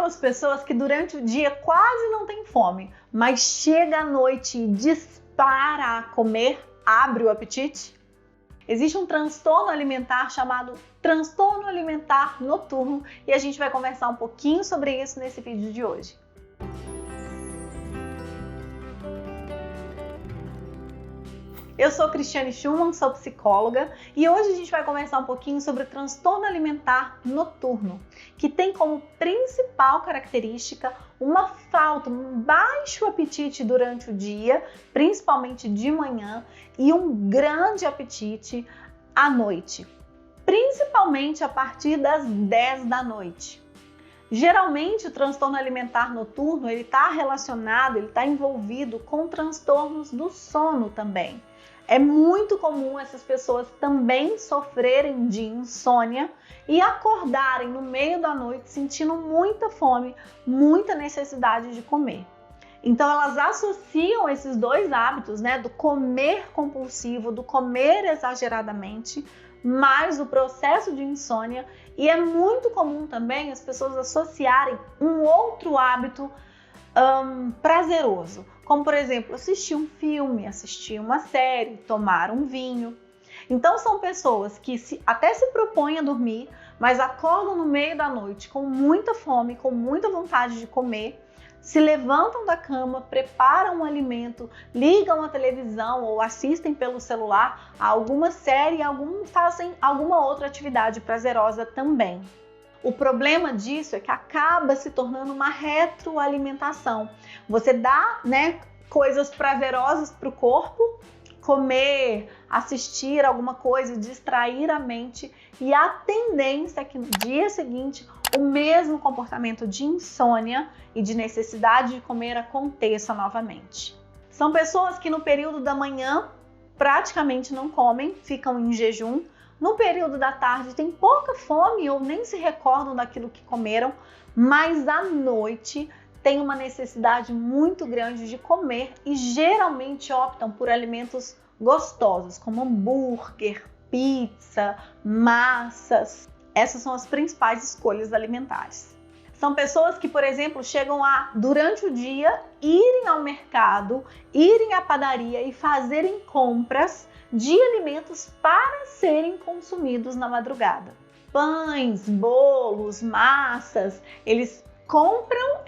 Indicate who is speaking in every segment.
Speaker 1: aquelas pessoas que durante o dia quase não tem fome, mas chega à noite e dispara a comer, abre o apetite? Existe um transtorno alimentar chamado transtorno alimentar noturno e a gente vai conversar um pouquinho sobre isso nesse vídeo de hoje. Eu sou Cristiane Schumann, sou psicóloga e hoje a gente vai conversar um pouquinho sobre o transtorno alimentar noturno, que tem como principal característica uma falta, um baixo apetite durante o dia, principalmente de manhã, e um grande apetite à noite, principalmente a partir das 10 da noite. Geralmente o transtorno alimentar noturno ele está relacionado, ele está envolvido com transtornos do sono também. É muito comum essas pessoas também sofrerem de insônia e acordarem no meio da noite sentindo muita fome, muita necessidade de comer. Então elas associam esses dois hábitos, do comer compulsivo, do comer exageradamente, mais o processo de insônia, e é muito comum também as pessoas associarem um outro hábito prazeroso, como por exemplo assistir um filme, assistir uma série, tomar um vinho. Então são pessoas que até se propõem a dormir, mas acordam no meio da noite com muita fome, com muita vontade de comer, se levantam da cama, preparam um alimento, ligam a televisão ou assistem pelo celular a alguma série, fazem alguma outra atividade prazerosa também. O problema disso é que acaba se tornando uma retroalimentação. Você dá, coisas prazerosas para o corpo, comer, assistir alguma coisa, distrair a mente, e a tendência é que no dia seguinte o mesmo comportamento de insônia e de necessidade de comer aconteça novamente. São pessoas que no período da manhã praticamente não comem, ficam em jejum. No período da tarde tem pouca fome ou nem se recordam daquilo que comeram, mas à noite tem uma necessidade muito grande de comer e geralmente optam por alimentos gostosos, como hambúrguer, pizza, massas. Essas são as principais escolhas alimentares. São pessoas que, por exemplo, chegam durante o dia, irem ao mercado, irem à padaria e fazerem compras de alimentos para serem consumidos na madrugada. Pães, bolos, massas, eles compram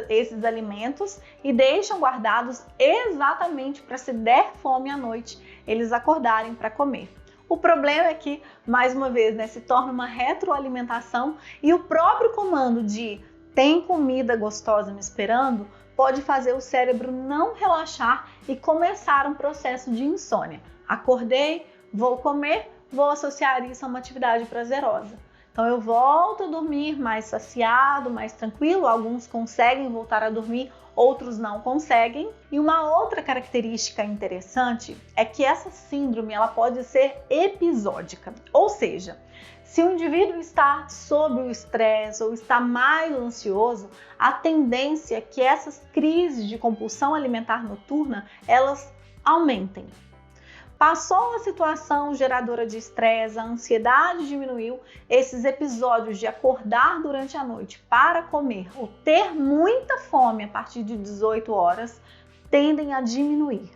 Speaker 1: esses alimentos e deixam guardados exatamente para, se der fome à noite, eles acordarem para comer. O problema é que, mais uma vez, se torna uma retroalimentação e o próprio comando de tem comida gostosa me esperando pode fazer o cérebro não relaxar e começar um processo de insônia. Acordei, vou comer, vou associar isso a uma atividade prazerosa. Então eu volto a dormir mais saciado, mais tranquilo. Alguns conseguem voltar a dormir, outros não conseguem. E uma outra característica interessante é que essa síndrome ela pode ser episódica. Ou seja, se o indivíduo está sob o estresse ou está mais ansioso, a tendência é que essas crises de compulsão alimentar noturna elas aumentem. Passou a situação geradora de estresse, a ansiedade diminuiu, esses episódios de acordar durante a noite para comer ou ter muita fome a partir de 18 horas tendem a diminuir.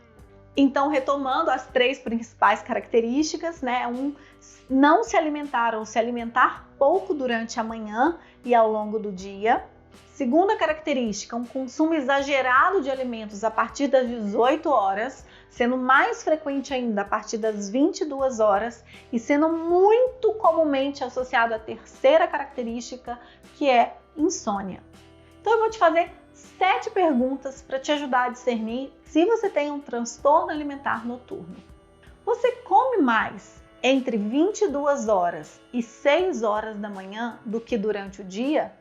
Speaker 1: Então, retomando as três principais características, não se alimentar ou se alimentar pouco durante a manhã e ao longo do dia. Segunda característica, um consumo exagerado de alimentos a partir das 18 horas, sendo mais frequente ainda a partir das 22 horas e sendo muito comumente associado à terceira característica, que é insônia. Então eu vou te fazer 7 perguntas para te ajudar a discernir se você tem um transtorno alimentar noturno. Você come mais entre 22 horas e 6 horas da manhã do que durante o dia?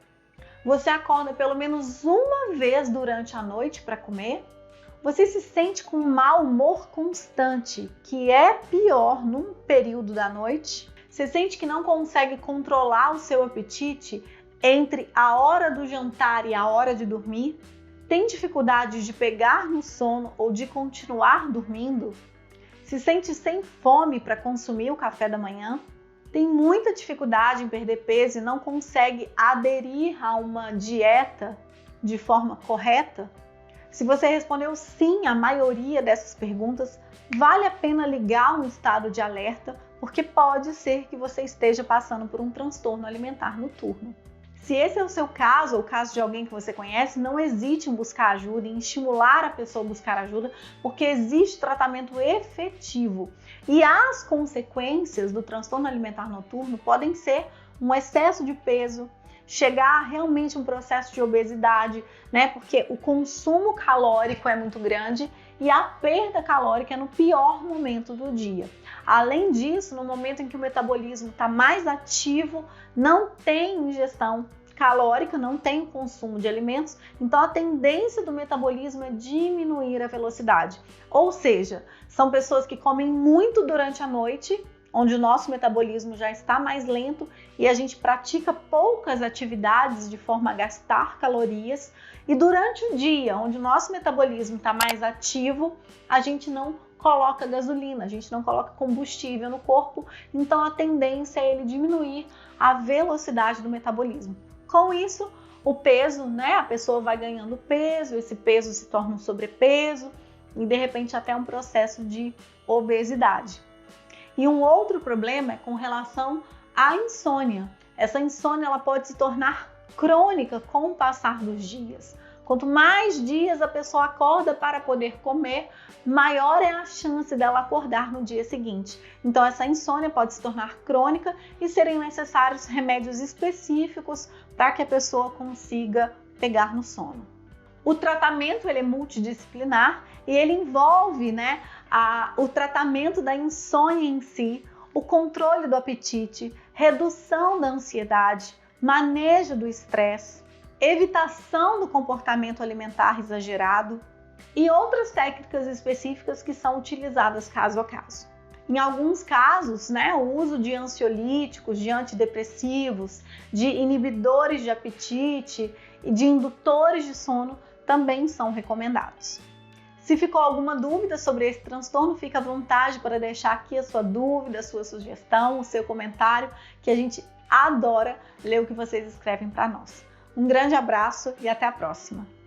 Speaker 1: Você acorda pelo menos uma vez durante a noite para comer? Você se sente com um mau humor constante, que é pior num período da noite? Você sente que não consegue controlar o seu apetite entre a hora do jantar e a hora de dormir? Tem dificuldade de pegar no sono ou de continuar dormindo? Se sente sem fome para consumir o café da manhã? tem muita dificuldade em perder peso e não consegue aderir a uma dieta de forma correta? Se você respondeu sim à maioria dessas perguntas, vale a pena ligar um estado de alerta, porque pode ser que você esteja passando por um transtorno alimentar noturno. Se esse é o seu caso, ou o caso de alguém que você conhece, não hesite em buscar ajuda, em estimular a pessoa a buscar ajuda, porque existe tratamento efetivo. E as consequências do transtorno alimentar noturno podem ser um excesso de peso, chegar a realmente um processo de obesidade, né? Porque o consumo calórico é muito grande e a perda calórica é no pior momento do dia. Além disso, no momento em que o metabolismo está mais ativo, não tem ingestão calórica, não tem consumo de alimentos, então a tendência do metabolismo é diminuir a velocidade. Ou seja, são pessoas que comem muito durante a noite, onde o nosso metabolismo já está mais lento e a gente pratica poucas atividades de forma a gastar calorias, e durante o dia, onde o nosso metabolismo está mais ativo, a gente não coloca gasolina, a gente não coloca combustível no corpo, então a tendência é ele diminuir a velocidade do metabolismo. Com isso, o peso, né? A pessoa vai ganhando peso, esse peso se torna um sobrepeso e de repente até um processo de obesidade. E um outro problema é com relação à insônia. Essa insônia ela pode se tornar crônica com o passar dos dias. Quanto mais dias a pessoa acorda para poder comer, maior é a chance dela acordar no dia seguinte. Então essa insônia pode se tornar crônica e serem necessários remédios específicos para que a pessoa consiga pegar no sono. O tratamento ele é multidisciplinar e ele envolve, o tratamento da insônia em si, o controle do apetite, redução da ansiedade, manejo do estresse, evitação do comportamento alimentar exagerado e outras técnicas específicas que são utilizadas caso a caso. Em alguns casos, o uso de ansiolíticos, de antidepressivos, de inibidores de apetite e de indutores de sono também são recomendados. Se ficou alguma dúvida sobre esse transtorno, fique à vontade para deixar aqui a sua dúvida, a sua sugestão, o seu comentário, que a gente adora ler o que vocês escrevem para nós. Um grande abraço e até a próxima!